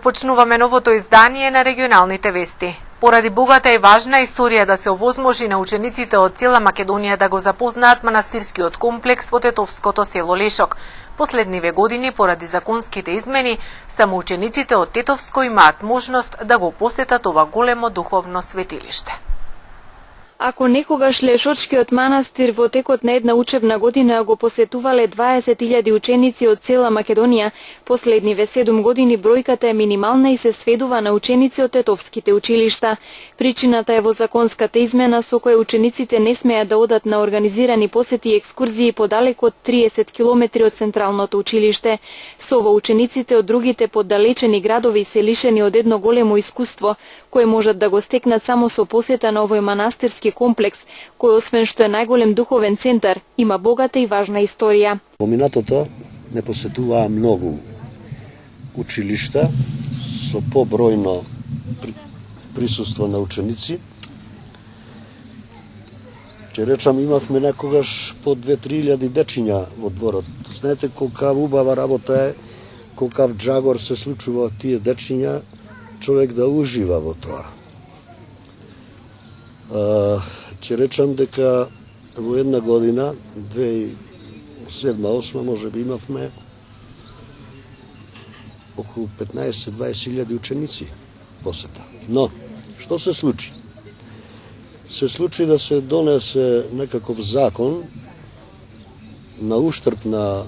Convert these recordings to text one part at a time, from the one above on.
почнуваме новото издание на регионалните вести. Поради богата и важна историја да се овозможи на учениците од цела Македонија да го запознаат манастирскиот комплекс во тетовското село Лешок. Последниве години, поради законските измени, само учениците од Тетовско имаат можност да го посетат ова големо духовно светилиште. Ако некогаш Лешочкиот манастир во текот на една учебна година го посетувале 20.000 ученици од цела Македонија, последниве 7 години бројката е минимална и се сведува на ученици од тетовските училишта. Причината е во законската измена со која учениците не смеат да одат на организирани посети и екскурзии подалеку од 30 километри од централното училиште. Со ова учениците од другите поддалечени градови се лишени од едно големо искуство, кое можат да го стекнат само со посета на овој манастирски комплекс, кој освен што е најголем духовен центар, има богата и важна историја. Во минатото не посетуваа многу училишта со побројно присуство на ученици. Ќе речам, имавме некогаш по 2-3 илјади дечиња во дворот. Знаете колка убава работа е, колкав джагор се случува од тие дечиња, човек да ужива во тоа. Ќе речам дека во една година, 2007-2008, може би имавме околу 15-20 илјади ученици посета. Но, што се случи? Се случи да се донесе некаков закон на уштрб на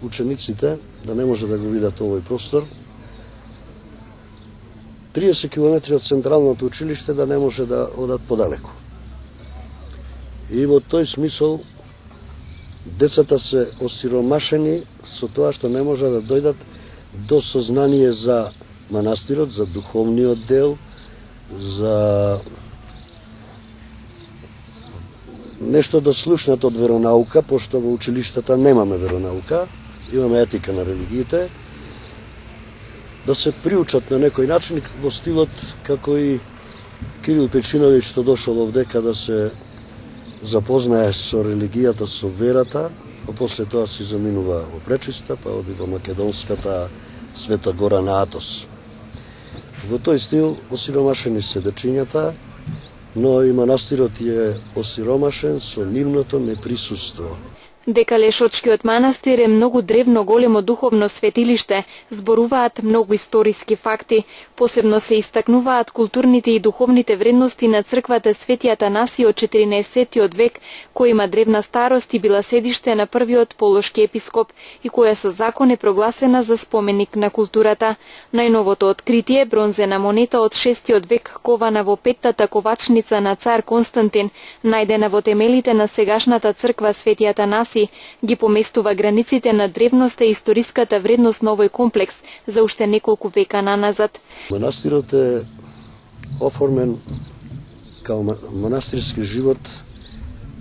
учениците, да не може да го видат овој простор, 30 километри од централното училиште да не може да одат подалеку. И во тој смисол децата се осиромашени со тоа што не може да дојдат до сознание за манастирот, за духовниот дел, за нешто да слушнат од веронаука, пошто во училиштата немаме веронаука, имаме етика на религиите, да се приучат на некој начин во стилот како и Кирил Печиновиќ што дошол овдека да се запознае со религијата, со верата, а после тоа си заминува во Пречиста, па оди во македонската Света Гора на Атос. Во тој стил осиромашени се дечињата, но и манастирот е осиромашен со нивното неприсуство. Дека Лешочкиот манастир е многу древно големо духовно светилиште, зборуваат многу историски факти. Посебно се истакнуваат културните и духовните вредности на црквата Свети Атанаси од 14 век, која има древна старост и била седиште на првиот полошки епископ и која со закон е прогласена за споменик на културата. Најновото откритие, бронзена монета од 6 век кована во петтата ковачница на цар Константин, најдена во темелите на сегашната црква Свети Атанаси, ги поместува границите на древноста и историската вредност на овој комплекс за уште неколку века наназад. Манастирот е оформен као манастирски живот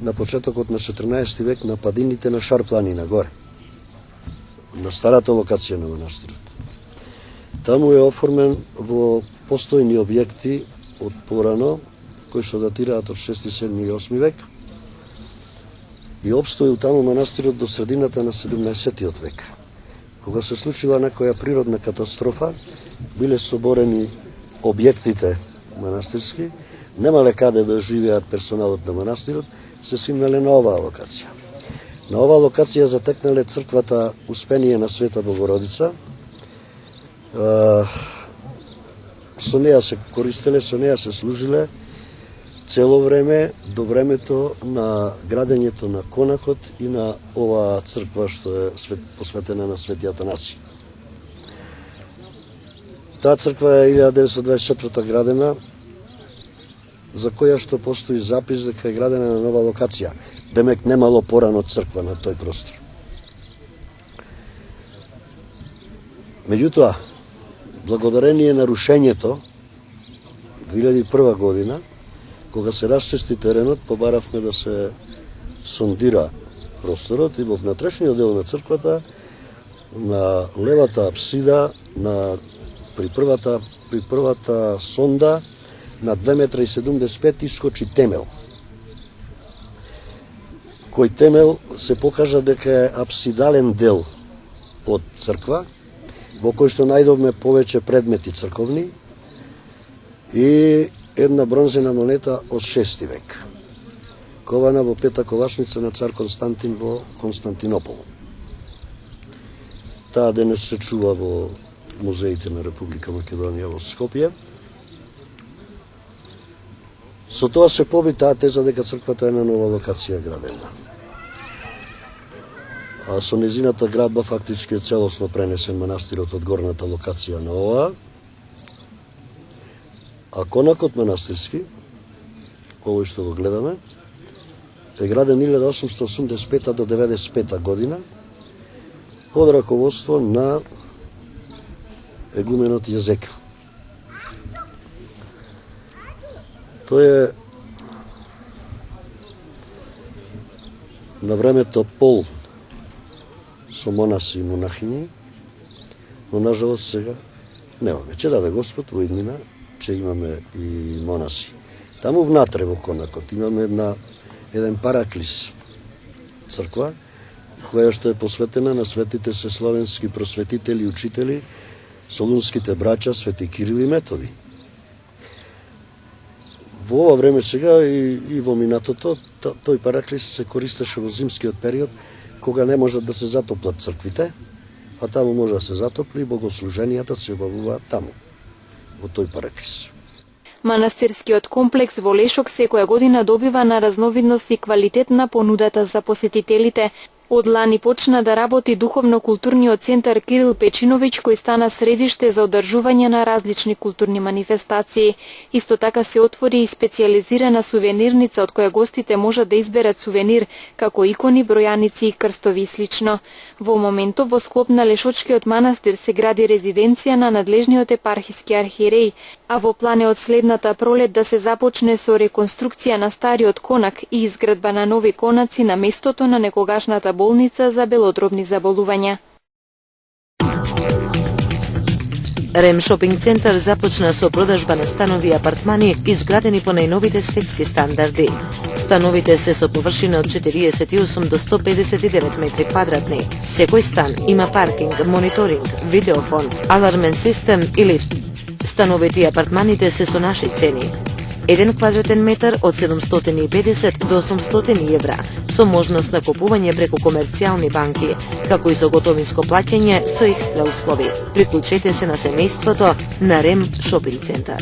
на почетокот на 14 век на падините на Шар планина горе, на старата локација на манастирот. Таму е оформен во постојни објекти од порано, кои што датираат од 6, 7 и 8 век, и обстоил таму манастирот до средината на 17 век. Кога се случила некоја природна катастрофа, биле соборени објектите манастирски, немале каде да живеат персоналот на манастирот, се симнале на оваа локација. На оваа локација затекнале црквата Успение на Света Богородица. Со неја се користеле, со неја се служиле цело време до времето на градењето на конакот и на оваа црква што е посветена на Свети Атанаси. Таа црква е 1924 градена, за која што постои запис дека е градена на нова локација. Демек немало порано црква на тој простор. Меѓутоа, благодарение на рушењето 2001 година, кога се расчисти теренот, побаравме да се сондира просторот и во внатрешниот дел на црквата, на левата апсида, при првата сонда, на 2,75 метра искочи темел. Кој темел се покажа дека е апсидален дел од црква во кој што најдовме повеќе предмети црковни и една бронзена монета од 6 век, кована во пета ковачница на цар Константин во Константинопол. Таа денес се чува во музеите на Република Македонија во Скопје. Со тоа се поби таа теза дека црквата е на нова локација градена. А со незината градба фактички е целосно пренесен манастирот од горната локација на оваа. А конакот манастирски, овој што го гледаме, е граден 1885 до 95 година под раководство на егуменот Језекил. Тој е на времето пол со монаси и монахини, но нажалост сега немаме. Че даде Господ во иднина, че имаме и монаси. Таму внатре во конакот имаме еден параклис црква, која што е посветена на светите се славенски просветители и учители, солунските браќа Свети Кирил и Методи. Во ова време сега и во минатото, тој параклис се користеше во зимскиот период, кога не можат да се затоплат црквите, а таму може да се затопли и богослуженијата се обавуваат таму, во тој параклис. Манастирскиот комплекс во Лешок секоја година добива на разновидност и квалитет на понудата за посетителите. Од лани почна да работи духовно-културниот центар Кирил Печиновиќ, кој стана средиште за одржување на различни културни манифестации. Исто така се отвори и специјализирана сувенирница од која гостите можат да изберат сувенир, како икони, бројаници и крстови и слично. Во моментов во склоп на Лешочкиот манастир се гради резиденција на надлежниот епархиски архиереј, а во план е од следната пролет да се започне со реконструкција на стариот конак и изградба на нови конаци на местото на некогашната болница за белодробни заболувања. Рем шопинг центар започна со продажба на станови и апартмани изградени по најновите светски стандарди. Становите се со површина од 48 до 159 метри квадратни. Секој стан има паркинг, мониторинг, видеофон, алармен систем и лифт. Становите и апартманите се со наши цени. 1 квадратен метар од 750 до 800 евра, со можност на купување преку комерцијални банки, како и со готовинско плаќање со екстра услови. Приклучете се на семејството на Рем шопинг центар.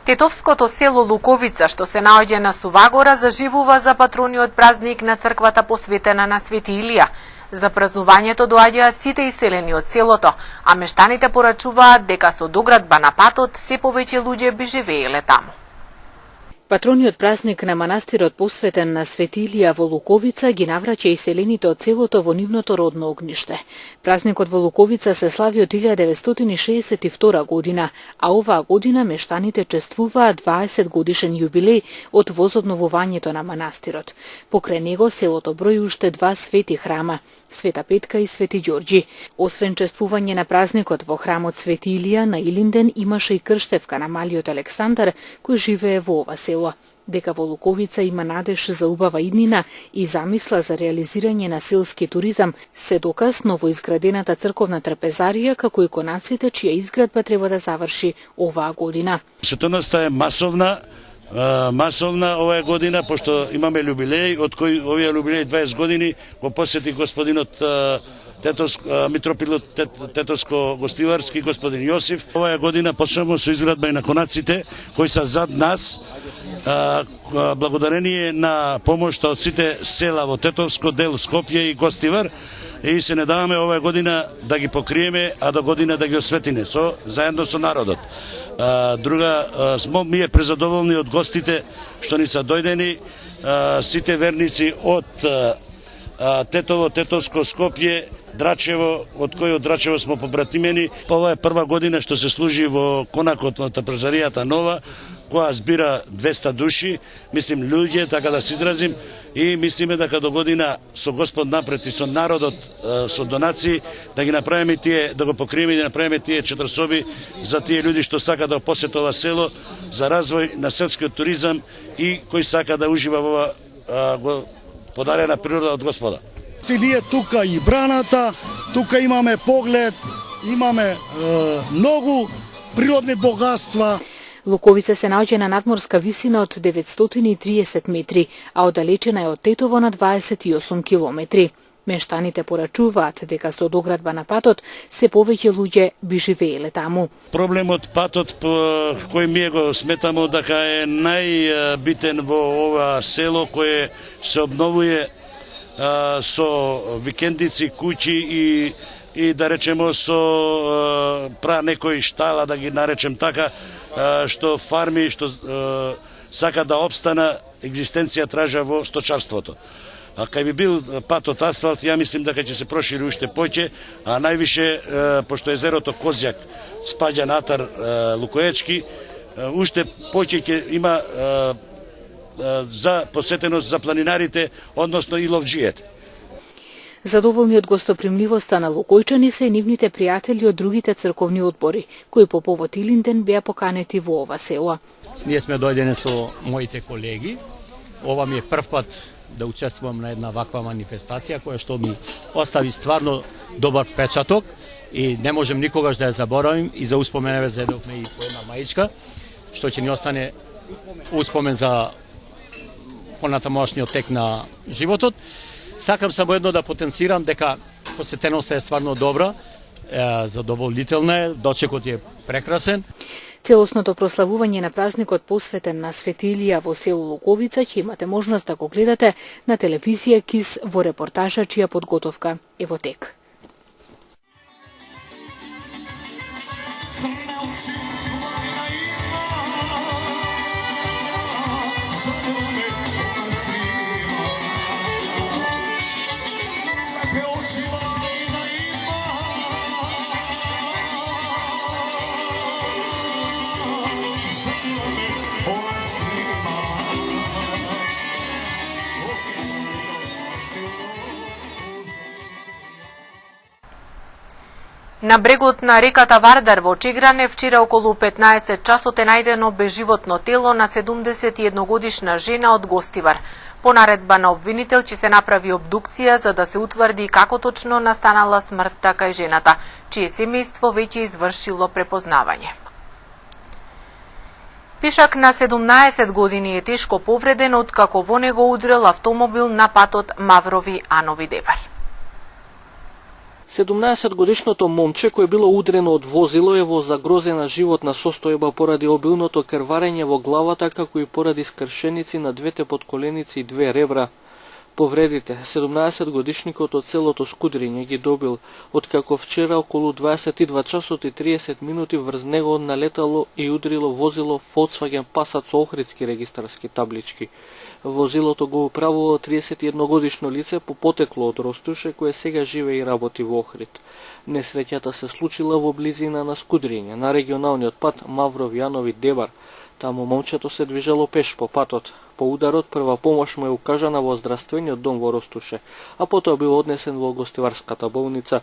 Тетовското село Луковица, што се наоѓа на Сувагора, заживува за патрониот празник на црквата посветена на Свети Илија. За празнувањето доаѓаат сите иселени од селото, а мештаните порачуваат дека со доградба на патот се повеќе луѓе би живееле таму. Патрониот празник на манастирот посветен на Свети Илија во Луковица ги навраќа иселените од селото во нивното родно огниште. Празникот во Луковица се слави од 1962 година, а оваа година мештаните чествуваат 20 годишен јубилеј од возобновувањето на манастирот. Покрај него селото брои уште 2 свети храма, Света Петка и Свети Ѓорѓи. Освен чествување на празникот во храмот Свети Илија на Илинден имаше и крштевка на малиот Александар кој живее во ова село. Дека во Луковица има надеж за убава иднина и замисла за реализирање на селски туризам се доказ новоизградената црковна трапезарија како и конаците чија изградба треба да заврши оваа година. Светоноста е масовна оваа година, пошто имаме јубилеј, од кој овие јубилеј 20 години го посети господинот митропилот Тетовско гостиварски, господин Јосиф. Оваа година почнемо со изградба и на конаците кои се зад нас, благодарение на помошта од сите села во Тетовско, дел Скопје и Гостивар, и се надаваме оваа година да ги покриеме, а до година да ги осветиме заедно со народот. Друга, смо ми е презадоволни од гостите што ни се дојдени, сите верници од Тетово, Тетовско, Скопје, Драчево, од кој од Драчево смо побратимени. Ова е прва година што се служи во конакот на трапезаријата нова, која збира 200 души, мислим луѓе, така да се изразим, и мислиме дека до година со Господ напред и со народот, со донации, да ги направиме тие, да го покриеме и да направиме тие 4 соби за тие луѓе што сака да посетат ова село, за развој на селскиот туризам и кој сака да ужива во ова подарена природа од Господа. Ние тука и браната, тука имаме поглед, имаме многу природни богатства. Луковица се наоѓа на надморска висина од 930 метри, а оддалечена е од Тетово на 28 километри. Мештаните порачуваат дека со доградба на патот се повеќе луѓе би живееле таму. Проблемот патот кој ние го сметамо дека е најбитен во ова село кое се обновува со викендици, куќи и да речемо со некои штала, да ги наречем така, што фарми, што сака да обстана, екзистенција тража во сточарството. А кај би бил патот асфалт, ја мислим дека ќе се прошири уште поќе, а највише, пошто езерото Козјак спаѓа натар Лукоечки, уште поќе ќе има за посетеност за планинарите, односно и ловџиите. Задоволни од гостопримливоста на лукојчани се и нивните пријатели од другите црковни одбори, кои по повод Илинден беа поканети во ова село. Ние сме дојдени со моите колеги. Ова ми е прв пат да учествувам на една ваква манифестација која што ми остави стварно добар впечаток и не можем никогаш да ја заборавим и за успоменеве зедовме и по една маичка, што ќе ни остане успомен за понатамошниот тек на животот. Сакам само едно да потенцирам дека посетеноста е стварно добра, задоволителна е, дочекот е прекрасен. Целосното прославување на празникот посветен на Светилија во село Луковица ќе имате можност да го гледате на телевизија КИС во репортажа чија подготовка е во тек. На брегот на реката Вардар во Чегране вчера околу 15 часот е најдено безживотно тело на 71 годишна жена од Гостивар. По наредба на обвинител ќе се направи обдукција за да се утврди како точно настанала смртта кај жената, чие семејство веќе извршило препознавање. Пешак на 17 години е тешко повреден откако во него удрил автомобил на патот Маврови-Анови Дебар. 17-годишното момче кое било удрено од возило е во загрозена животна состојба поради обилното крварење во главата, како и поради скршеници на двете подколеници и две ребра. Повредите 17-годишникот од селото Скудриње ги добил откако вчера околу 22 часот и 30 минути врз него налетало и удрило возило Volkswagen Passat со охридски регистарски таблички. Возилото го управува 31-годишно лице по потекло од Ростуше, кое сега живее и работи во Охрид. Несреќата се случила во близина на Скудриње, на регионалниот пат Маврови-Анови Дебар. Таму момчето се движело пеш по патот. По ударот прва помош му е укажана во здравствениот дом во Ростуше, а потоа бил однесен во Гостиварската болница.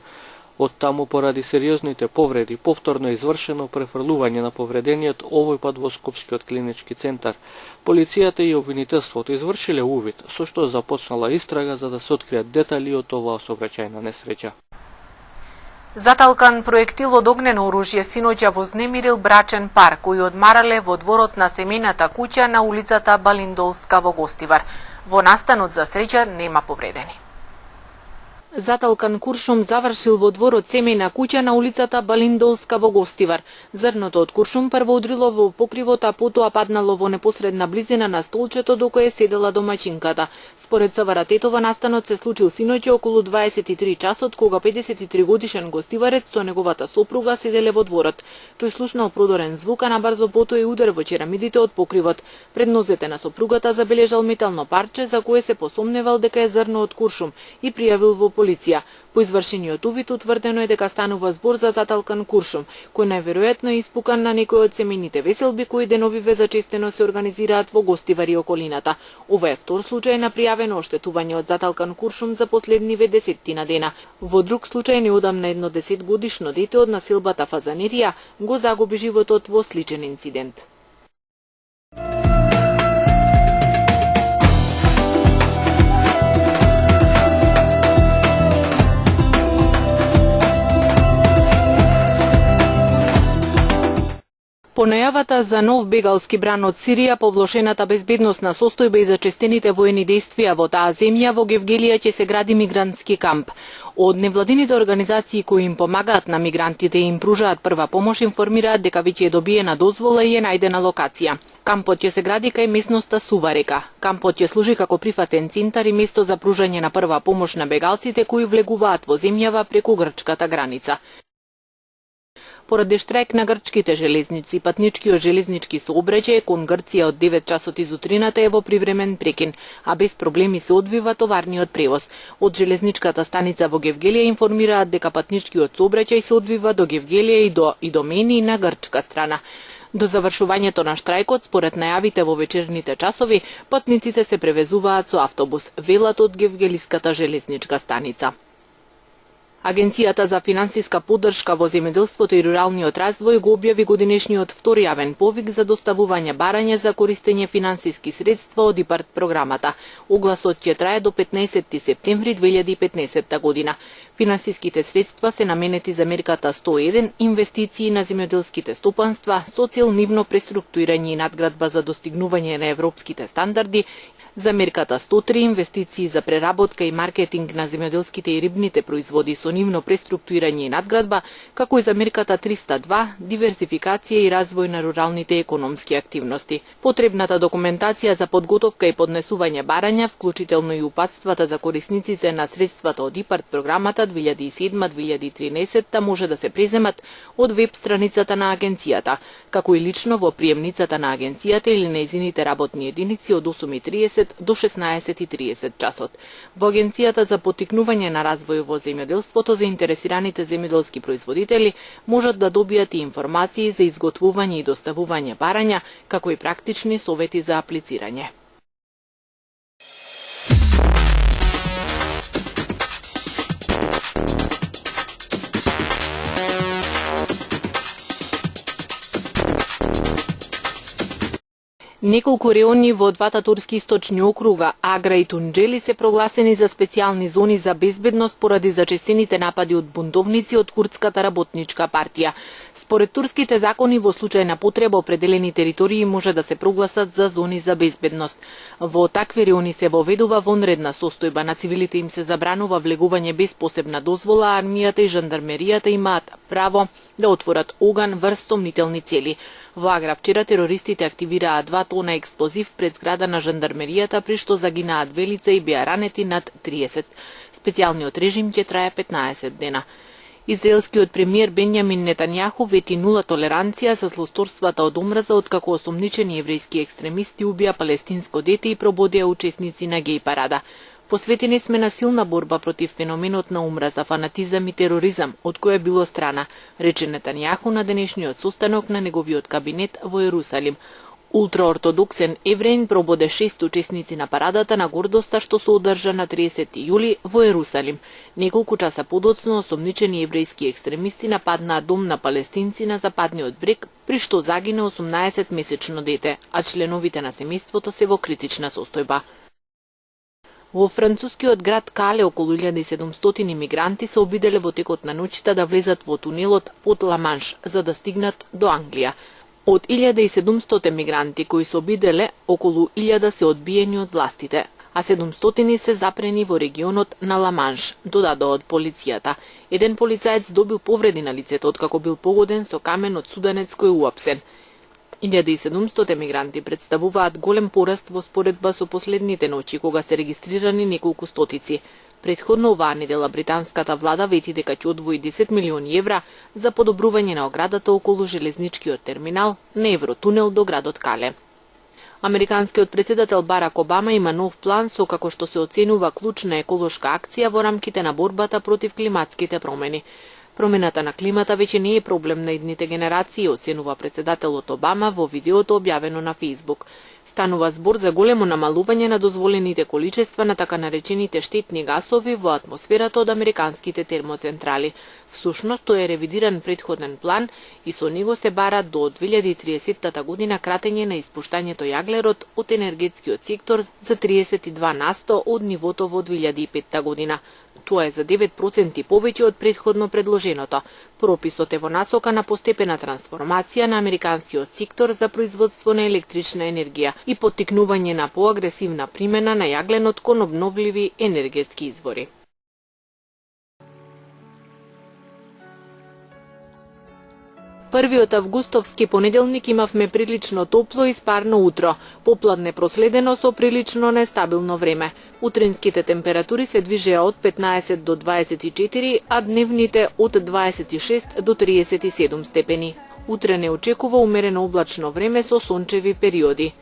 Од таму поради сериозните повреди повторно извршено префрлување на повредениот, овој пат во Скопскиот клинички центар. Полицијата и обвинителството извршиле увид, со што започнала истрага за да се откријат детали од оваа сообраќајна несреќа. Заталкан проектил од огнено оружје синоќа вознемирил брачен пар кои одмарале во дворот на семејната куќа на улицата Балиндолска во Гостивар. Во настанот за среќа нема повредени. Заталкан куршум завршил во дворот семејна куќа на улицата Балиндолска во Гостивар. Зрното од куршум прво удрило во покривот, а потоа паднало во непосредна близина на столчето до кое седела домаќинката. Според СВР Тетова настанот се случил синоќа околу 23 часот, кога 53 годишен гостиварец со неговата сопруга седеле во дворот. Тој слушнал продорен звук, а набрзо потоа и удар во черамидите од покривот. Пред нозете на сопругата забележал метално парче за кое се посомневал дека е зрно од куршум и пријавил во полиција. По извршениот увид утврдено е дека станува збор за заталкан куршум, кој најверојатно е испукан на некој од семејните веселби кои деновиве зачестено се организираат во Гостивар и околината. Ова е втор случај на пријавено оштетување од заталкан куршум за последниве 10 дена. Во друг случај неодамна едно 10-годишно дете од населбата Фазанерија го загуби животот во сличен инцидент. најавата за нов бегалски бран од Сирија по влошената безбедносна состојба и зачестените воени действија во таа земја, во Гевгелија ќе се гради мигрантски камп. Од невладините организации кои им помагаат на мигрантите и им пружаат прва помош информираат дека веќе е добиена дозвола и е најдена локација. Кампот ќе се гради кај местноста Суварека. Кампот ќе служи како прифатен центар и место за пружање на прва помош на бегалците кои влегуваат во земјава преку грчката граница. Поради штрајк на грчките железници, патничкиот железнички сообраќај кон Грција од 9 часот изутрината е во привремен прекин, а без проблеми се одвива товарниот превоз. Од железничката станица во Гевгелија информираат дека патничкиот сообраќај се одвива до Гевгелија и до Идомени на грчка страна. До завршувањето на штрајкот, според најавите во вечерните часови, патниците се превезуваат со автобус, велат од Гевгелиската железничка станица. Агенцијата за финансиска поддршка во земјоделството и руралниот развој го објави годинешниот втори јавен повик за доставување барања за користење финансиски средства од ИПАРТ програмата. Огласот ќе трае до 15 септември 2015 година. Финансиските средства се наменети за мерката 101 инвестиции на земјоделските стопанства со цел нивно преструктурирање и надградба за достигнување на европските стандарди, за мерката 103 инвестиции за преработка и маркетинг на земјоделските и рибните производи со нивно преструктурирање и надградба, како и за мерката 302 диверзификација и развој на руралните економски активности. Потребната документација за подготовка и поднесување барања, вклучително и упатствата за корисниците на средствата од ИПАРТ програмата 2007-2013 може да се преземат од веб страницата на агенцијата, како и лично во приемницата на агенцијата или нејзините работни единици од 8:30 до 16:30 часот. Во Агенцијата за поттикнување на развој во земјоделството, заинтересираните земјоделски производители можат да добијат и информации за изготвување и доставување барања, како и практични совети за аплицирање. Неколку реони во двата турски источни округа, Агра и Тунџели, се прогласени за специјални зони за безбедност поради зачестените напади од бунтовници од Курдската работничка партија. Според турските закони, во случај на потреба, определени територии може да се прогласат за зони за безбедност. Во такви реони се воведува вонредна состојба, на цивилите им се забранува влегување без посебна дозвола, а армијата и жандармеријата имаат право да отворат оган врз сомнителни цели. Во Агра вчера терористите активираа 2 тона експлозив пред зграда на жандармеријата, при што загинаа 2 лица и беа ранети над 30. Специјалниот режим ќе трае 15 дена. Израелскиот премиер Бенјамин Нетањаху вети нула толеранција за злосторствата од омраза, откако осомничени еврејски екстремисти убија палестинско дете и прободија учесници на геј парада. Посветени сме на силна борба против феноменот на омраза, фанатизам и тероризам, од која било страна, рече Нетањаху на денешниот состанок на неговиот кабинет во Ерусалим. Ултраортодоксен евреин прободе 6 учесници на парадата на гордоста што се одржа на 30 јули во Ерусалим. Неколку часа подоцно осомничени еврејски екстремисти нападнаа дом на палестинци на западниот брег, при што загине 18-месечно дете, а членовите на семејството се во критична состојба. Во францускиот град Кале околу 1700 имигранти се обиделе во текот на ноќта да влезат во тунелот под Ла-Манш за да стигнат до Англија. Од 1700 мигранти кои се обиделе, околу 1000 се одбиени од властите, а 700 се запрени во регионот на Ла-Манш, додадоа од полицијата. Еден полицаец добил повреди на лицето откако бил погоден со камен од суданец кој уапсен. 1700 мигранти представуваат голем пораст во споредба со последните ноќи, кога се регистрирани неколку стотици. Претходно оваа недела британската влада вети дека ќе одвои 10 милиони евра за подобрување на оградата околу железничкиот терминал на Евротунел до градот Кале. Американскиот претседател Барак Обама има нов план со како што се оценува клучна еколошка акција во рамките на борбата против климатските промени. Промената на климата веќе не е проблем на идните генерации, оценува претседателот Обама во видеото објавено на Фејсбук. Станува збор за големо намалување на дозволените количества на така наречените штетни гасови во атмосферата од американските термоцентрали. Всушност, тој е ревидиран претходен план и со него се бара до 2030 година кратење на испуштањето јаглерод од енергетскиот сектор за 32% од нивото во 2005 година. Тоа е за 9% повеќе од претходно предложеното. Прописот е во насока на постепена трансформација на американскиот сектор за производство на електрична енергија и поттикнување на поагресивна примена на јагленот кон обновливи енергетски извори. Првиот августовски понеделник имавме прилично топло и спарно утро, попладне проследено со прилично нестабилно време. Утринските температури се движеа од 15 до 24, а дневните од 26 до 37 степени. Утре не очекува умерено облачно време со сончеви периоди.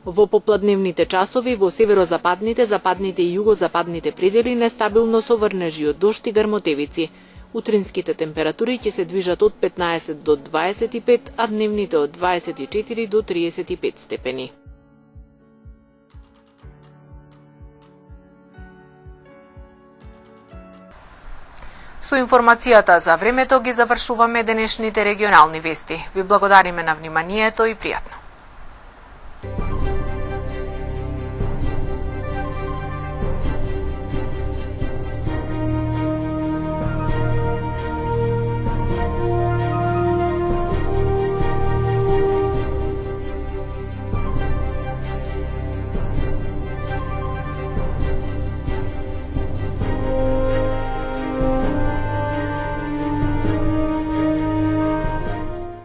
Во попладневните часови во северозападните, западните и југозападните предели нестабилно со врнежи од дожд и грмотевици. Утринските температури ќе се движат од 15 до 25, а дневните од 24 до 35 степени. Со информацијата за времето ги завршуваме денешните регионални вести. Ви благодариме на вниманието и пријатно.